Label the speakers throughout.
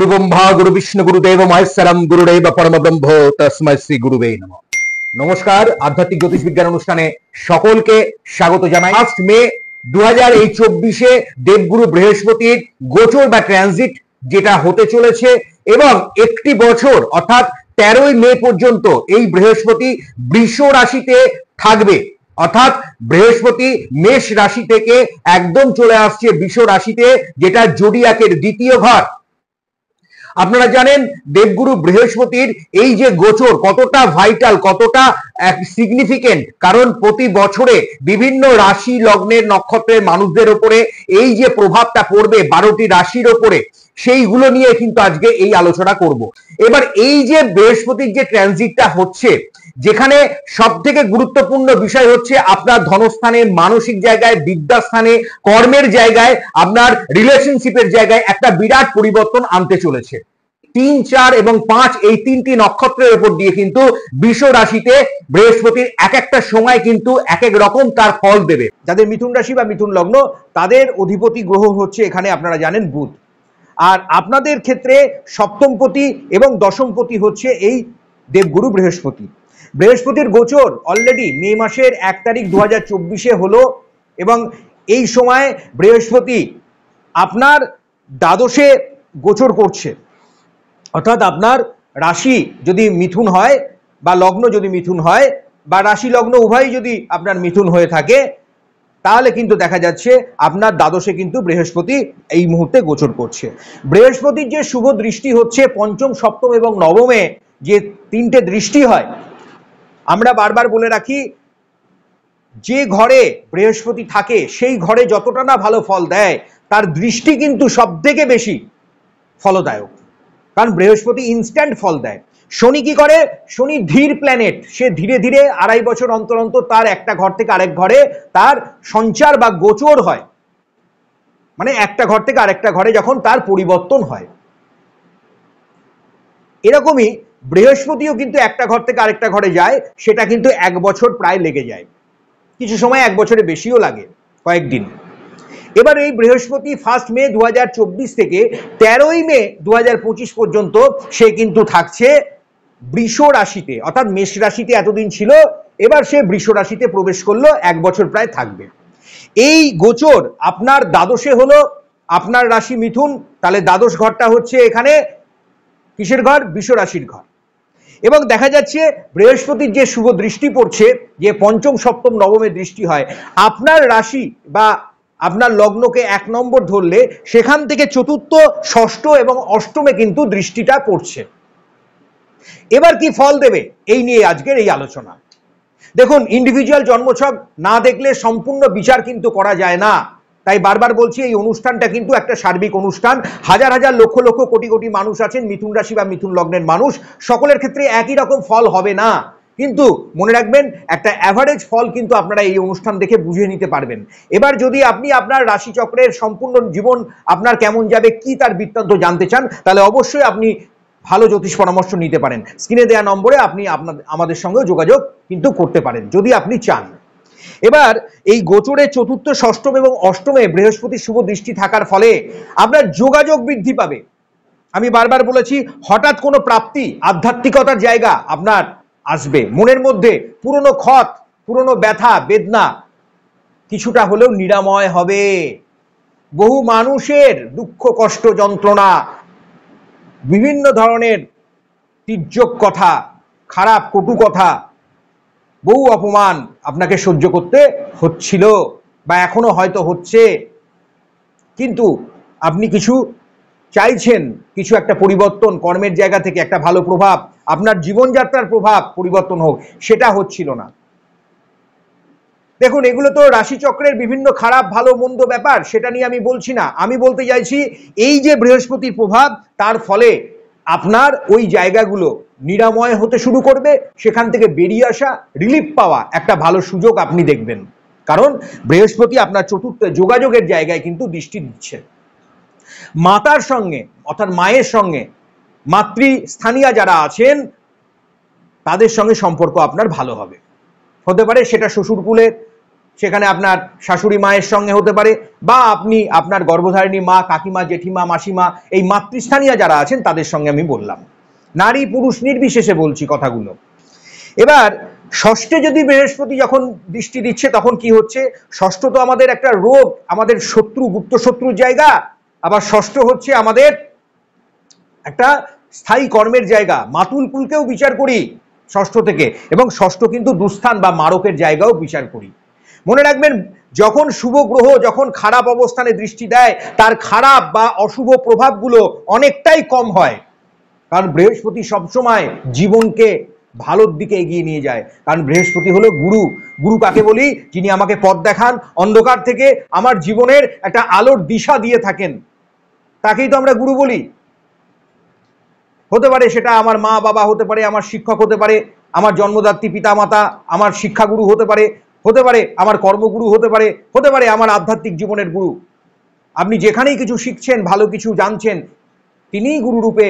Speaker 1: गुरु ब्रह्मा गुरु विष्णु गुरुदेव महेश्वरम गुरुदेव परम ब्रह्म तस्मै श्री गुरुवे नमः। नमस्कार, आध्यात्मिक ज्योतिष विज्ञान अनुष्ठाने सकलके स्वागत जानाई। 1 मे 2024 देवगुरु बृहस्पतिर गोचर बा ट्रांजिट जेटा होते चलेছে এবং একটি বছর অর্থাৎ 13 মে পর্যন্ত এই বৃহস্পতি বৃষ রাশিতে থাকবে। অর্থাৎ বৃহস্পতি মেষ রাশি থেকে একদম চলে আসছে বৃষ রাশিতে, যেটা জোডিয়াকের দ্বিতীয় ঘর। আপনারা জানেন দেবগুরু বৃহস্পতির এই যে গোচর কতটা ভাইটাল, কতটা সিগনিফিকেন্ট, কারণ প্রতি বছরে বিভিন্ন রাশি লগ্নের নক্ষত্রের মানুষদের উপরে এই যে প্রভাবটা পড়বে 12টি রাশির উপরে, সেইগুলো নিয়ে কিন্তু আজকে এই আলোচনা করব। এবার এই যে বৃহস্পতির যে ট্রানজিটটা হচ্ছে, যেখানে সব থেকে গুরুত্বপূর্ণ বিষয় হচ্ছে আপনার ধনস্থানে, মানসিক জায়গায়, বিদ্যাস্থানে, কর্মের জায়গায়, আপনার রিলেশনশিপের জায়গায় একটা বিরাট পরিবর্তন আনতে চলেছে। 3, 4 এবং 5 এই তিনটি নক্ষত্রের উপর দিয়ে কিন্তু বৃষ রাশিতে বৃহস্পতির এক একটা সময় কিন্তু এক এক রকম তার ফল দেবে।
Speaker 2: যাদের মিথুন রাশি বা মিথুন লগ্ন, তাদের অধিপতি গ্রহ হচ্ছে এখানে আপনারা জানেন বুধ, আর আপনাদের ক্ষেত্রে সপ্তমপতি এবং দশমপতি হচ্ছে এই দেবগুরু বৃহস্পতি। বৃহস্পতির গোচর অলরেডি মে মাসের 1 তারিখ 2024 হলো, এবং এই সময় বৃহস্পতি আপনার দ্বাদশে গোচর করছে। অর্থাৎ আপনার রাশি যদি মিথুন হয় বা লগ্ন যদি মিথুন হয় বা রাশি লগ্ন উভয়ই যদি আপনার মিথুন হয়ে থাকে, তাহলে কিন্তু দেখা যাচ্ছে আপনার দ্বাদশে কিন্তু বৃহস্পতি এই মুহূর্তে গোচর করছে। বৃহস্পতির যে শুভ দৃষ্টি হচ্ছে পঞ্চম, সপ্তম এবং নবমে যে 3টে দৃষ্টি হয়, আমরা বারবার বলে রাখি যে ঘরে বৃহস্পতি থাকে সেই ঘরে যতটা না ভালো ফল দেয়, তার দৃষ্টি কিন্তু সব থেকে বেশি ফলদায়ক, কারণ বৃহস্পতি ইনস্ট্যান্ট ফল দেয়। শনি কি করে? শনি ধীর প্ল্যানেট, সে ধীরে ধীরে 2.5 বছর অন্তর অন্তর তার একটা ঘর থেকে আরেক ঘরে তার সঞ্চার বা গোচর হয়, মানে একটা ঘর থেকে আরেকটা ঘরে যখন তার পরিবর্তন হয়। এরকমই বৃহস্পতিও কিন্তু একটা ঘর থেকে আরেকটা ঘরে যায়, সেটা কিন্তু 1 বছর প্রায় লেগে যায়, কিছু সময় 1 বছরের বেশিও লাগে, কয়েকদিন। এবার এই বৃহস্পতি 1 মে 2024 থেকে 13 মে 2025 পর্যন্ত সে কিন্তু থাকছে বৃষ রাশিতে, অর্থাৎ মেষ রাশিতে এতদিন ছিল, এবার সে বৃষ রাশিতে প্রবেশ করলো, 1 বছর প্রায় থাকবে। এই গোচর আপনার দ্বাদশে হলো, আপনার রাশি মিথুন, তাহলে দ্বাদশ ঘরটা হচ্ছে এখানে কিসের ঘর? বৃষ রাশির ঘর। এবং দেখা যাচ্ছে বৃহস্পতির যে শুভ দৃষ্টি পড়ছে, যে পঞ্চম, সপ্তম, নবমের দৃষ্টি হয়, আপনার রাশি বা আপনার লগ্নকে 1 নম্বর ধরলে সেখান থেকে চতুর্থ, ষষ্ঠ এবং অষ্টমে কিন্তু দৃষ্টিটা পড়ছে। এবার কি ফল দেবে, এই নিয়ে আজকের এই আলোচনা। দেখুন, ইন্ডিভিজুয়াল জন্মছক না দেখলে সম্পূর্ণ বিচার কিন্তু করা যায় না, তাই বারবার বলছি এই অনুষ্ঠানটা কিন্তু একটা সার্বিক অনুষ্ঠান। হাজার হাজার লক্ষ লক্ষ কোটি কোটি মানুষ আছেন মিথুন রাশি বা মিথুন লগ্নের মানুষ, সকলের ক্ষেত্রে একই রকম ফল হবে না, কিন্তু মনে রাখবেন একটা অ্যাভারেজ ফল কিন্তু আপনারা এই অনুষ্ঠান দেখে বুঝে নিতে পারবেন। এবার যদি আপনি আপনার রাশি চক্রের সম্পূর্ণ জীবন আপনার কেমন যাবে, কি তার বৃত্তান্ত জানতে চান, তাহলে অবশ্যই আপনি ভালো জ্যোতিষ পরামর্শ নিতে পারেন। স্ক্রিনে দেওয়া নম্বরে আপনি আমাদের সঙ্গে যোগাযোগ কিন্তু করতে পারেন যদি আপনি চান। এবার এই গোচরে চতুর্থ, ষষ্ঠম এবং অষ্টমে বৃহস্পতির শুভ দৃষ্টি থাকার ফলে আপনার যোগাযোগ বৃদ্ধি পাবে। আমি বারবার বলেছি, হঠাৎ কোনো প্রাপ্তি, আধ্যাত্মিকতার জায়গা আপনার আসবে, মনের মধ্যে পুরনো ক্ষত, পুরনো ব্যথা বেদনা কিছুটা হলেও নিরাময় হবে। বহু মানুষের দুঃখ, কষ্ট, যন্ত্রণা, বিভিন্ন ধরনের তির্যক কথা, খারাপ কটু কথা, বহু অপমান আপনাকে সহ্য করতে হচ্ছিল বা এখনো হয়তো হচ্ছে, কিন্তু আপনি কিছু চাইছেন, কিছু একটা পরিবর্তন, কর্মের জায়গা থেকে একটা ভালো প্রভাব, আপনার জীবনযাত্রার প্রভাব পরিবর্তন হোক, সেটা হচ্ছিল না। দেখুন, এগুলো তো রাশিচক্রের বিভিন্ন খারাপ ভালো মন্দ ব্যাপার, সেটা নিয়ে আমি বলছি না। আমি বলতে চাইছি এই যে বৃহস্পতির প্রভাব, তার ফলে আপনার ওই জায়গাগুলো নিরাময় হতে শুরু করবে, সেখান থেকে বেরিয়ে আসা, রিলিফ পাওয়া একটা ভালো সুযোগ আপনি দেখবেন, কারণ বৃহস্পতি আপনার চতুর্থ যোগাযোগের জায়গায় কিন্তু দৃষ্টি দিচ্ছে। মাতার সঙ্গে অর্থাৎ মায়ের সঙ্গে, মাতৃস্থানীয় যারা আছেন তাদের সঙ্গে সম্পর্ক আপনার ভালো হবে, হতে পারে সেটা শ্বশুরকুলের, সেখানে আপনার শাশুড়ি মায়ের সঙ্গে হতে পারে, বা আপনি আপনার গর্ভধারিণী মা, কাকিমা, জেঠিমা, মাসিমা, এই মাতৃস্থানীয় যারা আছেন তাদের সঙ্গে আমি বললাম, নারী পুরুষ নির্বিশেষে বলছি কথাগুলো। এবার ষষ্ঠে যদি বৃহস্পতি যখন দৃষ্টি দিচ্ছে তখন কি হচ্ছে, ষষ্ঠ তো আমাদের একটা রোগ, আমাদের শত্রু, গুপ্ত শত্রুর জায়গা, আবার ষষ্ঠ হচ্ছে আমাদের একটা স্থায়ী কর্মের জায়গা, মাতুল কুলকেও বিচার করি ষষ্ঠ থেকে, এবং ষষ্ঠ কিন্তু দুস্থান বা মারকের জায়গাও বিচার করি। মনে রাখবেন, যখন শুভ গ্রহ যখন খারাপ অবস্থানে দৃষ্টি দেয় তার খারাপ বা অশুভ প্রভাবগুলো অনেকটাই কম হয়, কারণ বৃহস্পতি সবসময় জীবনকে ভালোর দিকে এগিয়ে নিয়ে যায়। কারণ বৃহস্পতি হলো গুরু। গুরু কাকে বলি? যিনি আমাকে পথ দেখান, অন্ধকার থেকে আমার জীবনের একটা আলোর দিশা দিয়ে থাকেন, তাকেই তো আমরা গুরু বলি। হতে পারে সেটা আমার মা বাবা, হতে পারে আমার শিক্ষক, হতে পারে আমার জন্মদাত্রী পিতা মাতা, আমার শিক্ষাগুরু হতে পারে, হতে পারে আমার কর্মগুরু, হতে পারে, হতে পারে আমার আধ্যাত্মিক জীবনের গুরু। আপনি যেখানেই কিছু শিখছেন, ভালো কিছু জানছেন, তিনিই গুরুরূপে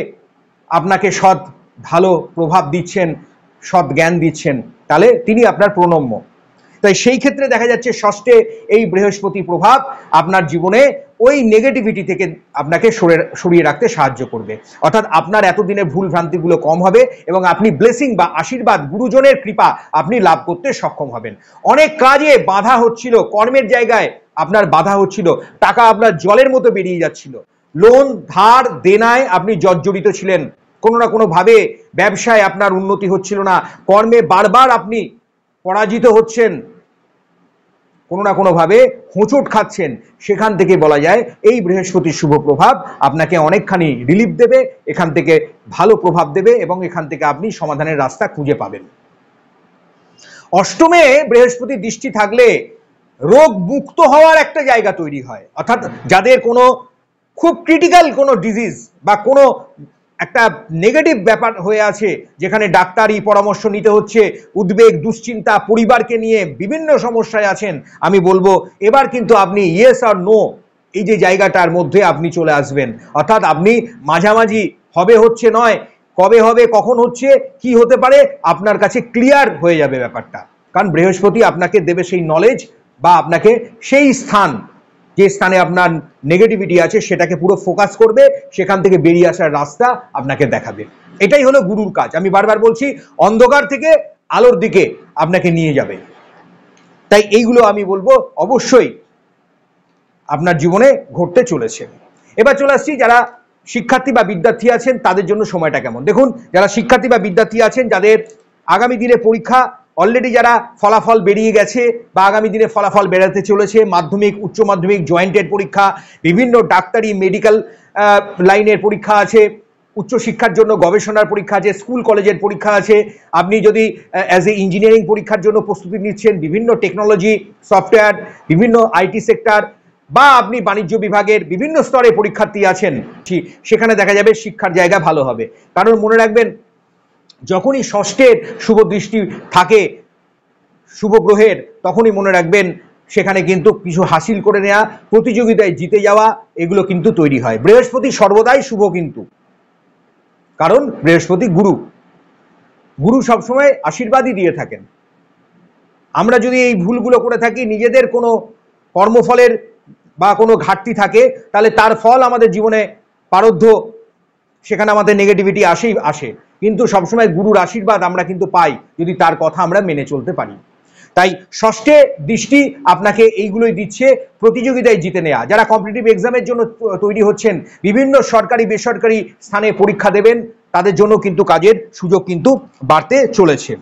Speaker 2: আপনাকে সৎ ভালো প্রভাব দিচ্ছেন, সৎ জ্ঞান দিচ্ছেন, তাহলে তিনি আপনার প্রণম্য। তাই সেই ক্ষেত্রে দেখা যাচ্ছে ষষ্ঠে এই বৃহস্পতি প্রভাব আপনার জীবনে ওই নেগেটিভিটি থেকে আপনাকে সরিয়ে রাখতে সাহায্য করবে, অর্থাৎ আপনার এতদিনের ভুল ভ্রান্তিগুলো কম হবে এবং আপনি ব্লেসিং বা আশীর্বাদ, গুরুজনের কৃপা আপনি লাভ করতে সক্ষম হবেন। অনেক কাজে বাধা হচ্ছিল, কর্মের জায়গায় আপনার বাধা হচ্ছিল, টাকা আপনার জলের মতো বেরিয়ে যাচ্ছিল, লোন ধার দেনায় আপনি জর্জরিত ছিলেন, কোনো না কোনো ভাবে ব্যবসায় আপনার উন্নতি হচ্ছিল না, কর্মে বারবার আপনি পরাজিত হচ্ছেন, কোনো না কোনো ভাবে হোঁচট খাচ্ছেন, সেখান থেকে বলা যায় এই বৃহস্পতির শুভ প্রভাব আপনাকে অনেকখানি রিলিফ দেবে, এখান থেকে ভালো প্রভাব দেবে এবং এখান থেকে আপনি সমাধানের রাস্তা খুঁজে পাবেন। অষ্টমে বৃহস্পতির দৃষ্টি থাকলে রোগ মুক্ত হওয়ার একটা জায়গা তৈরি হয়, অর্থাৎ যাদের কোনো খুব ক্রিটিক্যাল কোনো ডিজিজ বা কোনো একটা নেগেটিভ ব্যাপার হয়ে আছে, যেখানে ডাক্তারি পরামর্শ নিতে হচ্ছে, উদ্বেগ, দুশ্চিন্তা, পরিবারকে নিয়ে বিভিন্ন সমস্যায় আছেন, আমি বলবো এবার কিন্তু আপনি ইয়েস আর নো এই যে জায়গাটার মধ্যে আপনি চলে আসবেন, অর্থাৎ আপনি মাঝামাঝি হবে হচ্ছে নয়, কবে হবে, কখন হচ্ছে, কি হতে পারে, আপনার কাছে ক্লিয়ার হয়ে যাবে ব্যাপারটা। কারণ বৃহস্পতি আপনাকে দেবে সেই নলেজ, বা আপনাকে সেই স্থান, যে স্থানে আপনার নেগেটিভিটি আছে সেটাকে পুরো ফোকাস করবে, সেখান থেকে বেরিয়ে আসার রাস্তা আপনাকে দেখাবে। এটাই হলো গুরুর কাজ। আমি বারবার বলছি, অন্ধকার থেকে আলোর দিকে আপনাকে নিয়ে যাবে। তাই এইগুলো আমি বলবো অবশ্যই আপনার জীবনে ঘটতে চলেছে। এবার চলে আসছি যারা শিক্ষার্থী বা বিদ্যার্থী আছেন তাদের জন্য সময়টা কেমন। দেখুন, যারা শিক্ষার্থী বা বিদ্যার্থী আছেন, যাদের আগামী দিনে পরীক্ষা, অলরেডি যারা ফলাফল বেরিয়ে গেছে বা আগামী দিনে ফলাফল বেরাতে চলেছে, মাধ্যমিক, উচ্চ মাধ্যমিক, জয়েন্টের পরীক্ষা, বিভিন্ন ডাক্তারি, মেডিকেল লাইনের পরীক্ষা আছে, উচ্চশিক্ষার জন্য গবেষণার পরীক্ষা আছে, স্কুল কলেজের পরীক্ষা আছে, আপনি যদি অ্যাজ এ ইঞ্জিনিয়ারিং পরীক্ষার জন্য প্রস্তুতি নিচ্ছেন, বিভিন্ন টেকনোলজি, সফটওয়্যার, বিভিন্ন আইটি সেক্টর, বা আপনি বাণিজ্য বিভাগের বিভিন্ন স্তরে পরীক্ষার্থী আছেন, সেখানে দেখা যাবে শিক্ষার জায়গা ভালো হবে। কারণ মনে রাখবেন, যখনই ষষ্ঠের শুভ দৃষ্টি থাকে শুভ গ্রহের, তখনই মনে রাখবেন সেখানে কিন্তু কিছু হাসিল করে নেওয়া, প্রতিযোগিতায় জিতে যাওয়া, এগুলো কিন্তু তৈরি হয়। বৃহস্পতি সর্বদাই শুভ, কিন্তু কারণ বৃহস্পতি গুরু, গুরু সবসময় আশীর্বাদই দিয়ে থাকেন। আমরা যদি এই ভুলগুলো করে থাকি, নিজেদের কোনো কর্মফলের বা কোনো ঘাটতি থাকে, তাহলে তার ফল আমাদের জীবনে পারদ্ধ, সেখানে আমাদের নেগেটিভিটি আসে, কিন্তু সবসময় গুরুর আশীর্বাদ আমরা কিন্তু পাই যদি তার কথা আমরা মেনে চলতে পারি। তাই ষষ্ঠে দৃষ্টি আপনাকে এইগুলোই দিচ্ছে, প্রতিযোগিতায় জিতে নেওয়া। যারা কম্পিটিটিভ এক্সামের জন্য তৈরি হচ্ছেন, বিভিন্ন সরকারি বেসরকারি স্থানে পরীক্ষা দেবেন, তাদের জন্য কিন্তু কাজের সুযোগ কিন্তু বাড়তে চলেছে।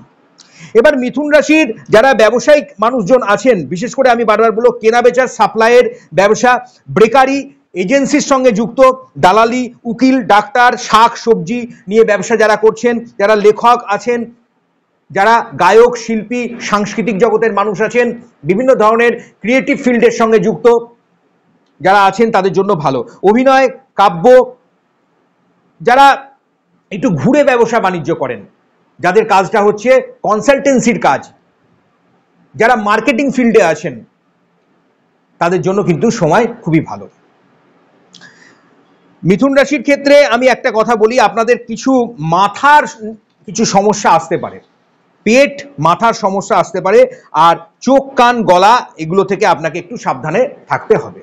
Speaker 2: এবার মিথুন রাশির যারা ব্যবসায়িক মানুষজন আছেন, বিশেষ করে আমি বারবার বলবো কেনা বেচার, সাপ্লাইয়ের ব্যবসা, বেকারি, এজেন্সির সঙ্গে যুক্ত, দালালি, উকিল, ডাক্তার, শাক সবজি নিয়ে ব্যবসা যারা করছেন, যারা লেখক আছেন, যারা গায়ক, শিল্পী, সাংস্কৃতিক জগতের মানুষ আছেন, বিভিন্ন ধরনের ক্রিয়েটিভ ফিল্ডের সঙ্গে যুক্ত যারা আছেন, তাদের জন্য ভালো। অভিনয়, কাব্য, যারা একটু ঘুরে ব্যবসা বাণিজ্য করেন, যাদের কাজটা হচ্ছে কনসালটেন্সির কাজ, যারা মার্কেটিং ফিল্ডে আছেন, তাদের জন্য কিন্তু সময় খুবই ভালো। মিথুন রাশির ক্ষেত্রে আমি একটা কথা বলি, আপনাদের কিছু মাথার কিছু সমস্যা আসতে পারে, পেট মাথার সমস্যা আসতে পারে, আর চোখ কান গলা এগুলো থেকে আপনাকে একটু সাবধানে থাকতে হবে।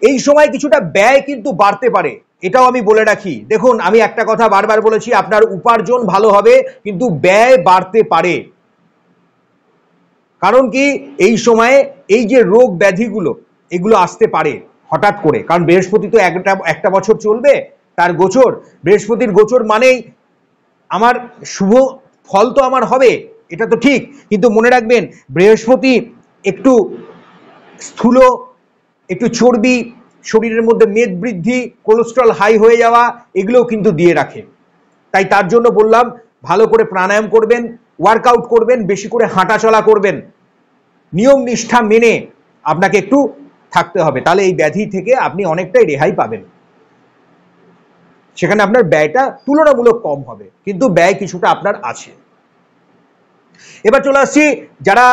Speaker 2: এই সময় কিছুটা ব্যয় কিন্তু বাড়তে পারে, এটাও আমি বলে রাখি। দেখুন, আমি একটা কথা বারবার বলেছি, আপনার উপার্জন ভালো হবে কিন্তু ব্যয় বাড়তে পারে। কারণ কি, এই সময়ে এই যে রোগ ব্যাধিগুলো এগুলো আসতে পারে হঠাৎ করে, কারণ বৃহস্পতি তো একটা বছর চলবে তার গোচর। বৃহস্পতির গোচর মানেই আমার শুভ ফল তো আমার হবে, এটা তো ঠিক, কিন্তু মনে রাখবেন বৃহস্পতি একটু স্থূল, একটু চর্বি, শরীরের মধ্যে মেদ বৃদ্ধি, কোলেস্ট্রল হাই হয়ে যাওয়া এগুলোও কিন্তু দিয়ে রাখে। তাই তার জন্য বললাম, ভালো করে প্রাণায়াম করবেন, ওয়ার্কআউট করবেন, বেশি করে হাঁটাচলা করবেন, নিয়ম নিষ্ঠা মেনে আপনাকে একটু থাকতে হবে, তাহলে এই ব্যাধি থেকে আপনি অনেকটাই রেহাই পাবেন। সেখানে আপনার ব্যয়টা তুলনামূলক কম হবে, কিন্তু ব্যয় কিছুটা আপনার আছে। এবার চলে আসছি, যারা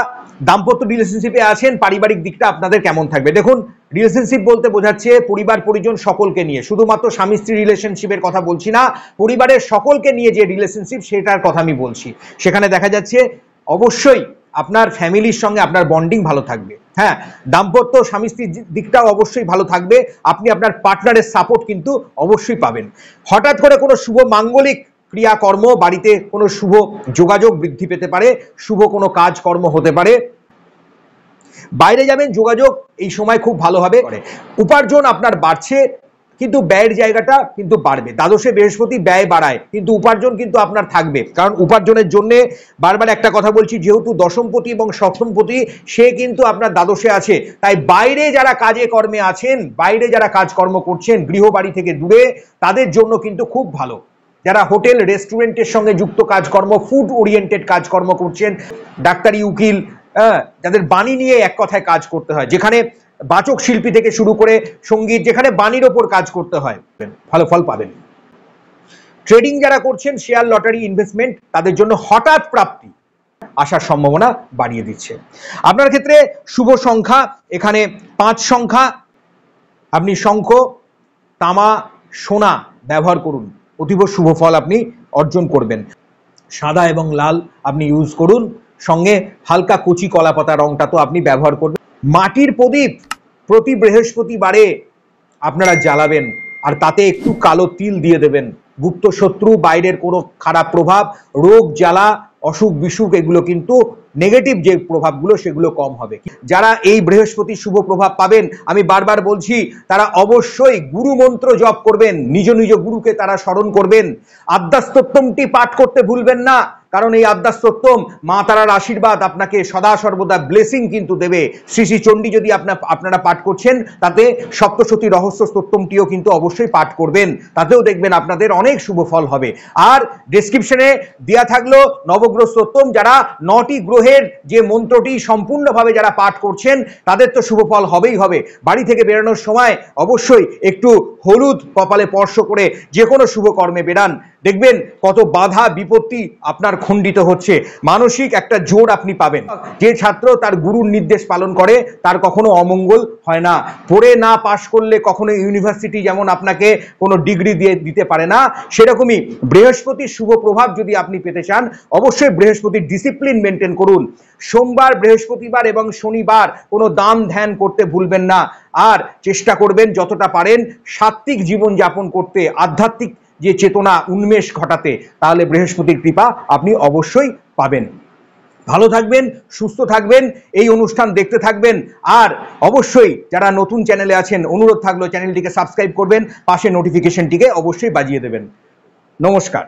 Speaker 2: দাম্পত্য রিলেশনশিপে আছেন, পারিবারিক দিকটা আপনাদের কেমন থাকবে। দেখুন, রিলেশনশিপ বলতে বোঝাচ্ছে পরিবার পরিজন সকলকে নিয়ে, শুধুমাত্র স্বামী স্ত্রী রিলেশনশিপের কথা বলছি না, পরিবারের সকলকে নিয়ে যে রিলেশনশিপ সেটার কথা আমি বলছি। সেখানে দেখা যাচ্ছে অবশ্যই আপনার ফ্যামিলির সঙ্গে আপনার বন্ডিং ভালো থাকবে। হ্যাঁ, দাম্পত্য স্বামী স্ত্রীর দিকটাও অবশ্যই ভালো থাকবে, আপনি আপনার পার্টনারের সাপোর্ট কিন্তু অবশ্যই পাবেন। হঠাৎ করে কোনো শুভ মাঙ্গলিক ক্রিয়াকর্ম, বাড়িতে কোনো শুভ যোগাযোগ বৃদ্ধি পেতে পারে, শুভ কোনো কাজকর্ম হতে পারে, বাইরে যাবেন, যোগাযোগ এই সময় খুব ভালো হবে। উপার্জন আপনার বাড়ছে কিন্তু ব্যয়ের জায়গাটা কিন্তু বাড়বে। দ্বাদশে বৃহস্পতি ব্যয় বাড়ায় কিন্তু উপার্জন কিন্তু আপনার থাকবে, কারণ উপার্জনের জন্য বারবার একটা কথা বলছি, যেহেতু দশমপতি এবং সপ্তমপতি সে কিন্তু আপনার দ্বাদশে আছে, তাই বাইরে যারা কাজে কর্মে আছেন, বাইরে যারা কাজকর্ম করছেন গৃহবাড়ি থেকে দূরে, তাদের জন্য কিন্তু খুব ভালো। যারা হোটেল রেস্টুরেন্টের সঙ্গে যুক্ত কাজকর্ম, ফুড ওরিয়েন্টেড কাজকর্ম করছেন, ডাক্তারি, উকিল, যাদের বাণী নিয়ে এক কথায় কাজ করতে হয়, যেখানে বাচক শিল্পী থেকে শুরু করে সঙ্গীত, যেখানে বাণীর ওপর কাজ করতে হয়, ভালো ফল পাবেন। ট্রেডিং যারা করছেন, শেয়ার লটারি ইনভেস্টমেন্ট, তাদের জন্য হঠাৎ প্রাপ্তি আসার সম্ভাবনা বাড়িয়ে দিচ্ছে। আপনার ক্ষেত্রে শুভ সংখ্যা এখানে 5 সংখ্যা, আপনি শঙ্খ, তামা, সোনা ব্যবহার করুন, অতীব শুভ ফল আপনি অর্জন করবেন। সাদা এবং লাল আপনি ইউজ করুন, সঙ্গে হালকা কচি কলাপাতা রংটা তো আপনি ব্যবহার করবেন। মাটির প্রদীপ প্রতি বৃহস্পতিবারে আপনারা জ্বালাবেন, আর তাতে একটু কালো তিল দিয়ে দেবেন। গুপ্ত শত্রু, বাইরের কোনো খারাপ প্রভাব, রোগ জ্বালা, অসুখ বিসুখ, এগুলো কিন্তু নেগেটিভ যে প্রভাবগুলো সেগুলো কম হবে। যারা এই বৃহস্পতির শুভ প্রভাব পাবেন, আমি বারবার বলছি, তারা অবশ্যই গুরু মন্ত্র জপ করবেন, নিজ নিজ গুরুকে তারা স্মরণ করবেন। আদ্যাস্তোত্তমটি পাঠ করতে ভুলবেন না, কারণ এই আদ্যাস্তোত্তম মা তারার আশীর্বাদ আপনাকে সদা সর্বদা ব্লেসিং কিন্তু দেবে। শ্রী শ্রী চণ্ডী যদি আপনারা পাঠ করছেন, তাতে সপ্তশতী রহস্য স্তোত্তমটিও কিন্তু অবশ্যই পাঠ করবেন, তাতেও দেখবেন আপনাদের অনেক শুভ ফল হবে। আর ডেসক্রিপশনে দেয়া থাকলো নবগ্রহ স্তোত্তম, যারা 9টি গ্রহের যে মন্ত্রটি সম্পূর্ণভাবে যারা পাঠ করছেন, তাদের তো শুভ ফল হবেই হবে। বাড়ি থেকে বেরোনোর সময় অবশ্যই একটু হলুদ কপালে স্পর্শ করে যে কোনো শুভ কর্মে বেরান, দেখবেন কত বাধা বিপত্তি আপনার খণ্ডিত হচ্ছে, মানসিক একটা জোর আপনি পাবেন। যে ছাত্র তার গুরুর নির্দেশ পালন করে, তার কখনো অমঙ্গল হয় না। পড়ে না পাশ করলে কখনো ইউনিভার্সিটি যেমন আপনাকে কোনো ডিগ্রি দিয়ে দিতে পারে না, সেরকমই বৃহস্পতির শুভ প্রভাব যদি আপনি পেতে চান, অবশ্যই বৃহস্পতির ডিসিপ্লিন মেনটেন করুন। সোমবার, বৃহস্পতিবার এবং শনিবার কোনো দান ধ্যান করতে ভুলবেন না। আর চেষ্টা করবেন যতটা পারেন সাত্ত্বিক জীবন যাপন করতে, আধ্যাত্মিক যে চেতনা উন্মেষ ঘটাতে, তাহলে বৃহস্পতির কৃপা আপনি অবশ্যই পাবেন। ভালো থাকবেন, সুস্থ থাকবেন, এই অনুষ্ঠান দেখতে থাকবেন। আর অবশ্যই যারা নতুন চ্যানেলে আছেন, অনুরোধ থাকলো চ্যানেলটিকে সাবস্ক্রাইব করবেন, পাশে নোটিফিকেশনটিকে অবশ্যই বাজিয়ে দেবেন। নমস্কার।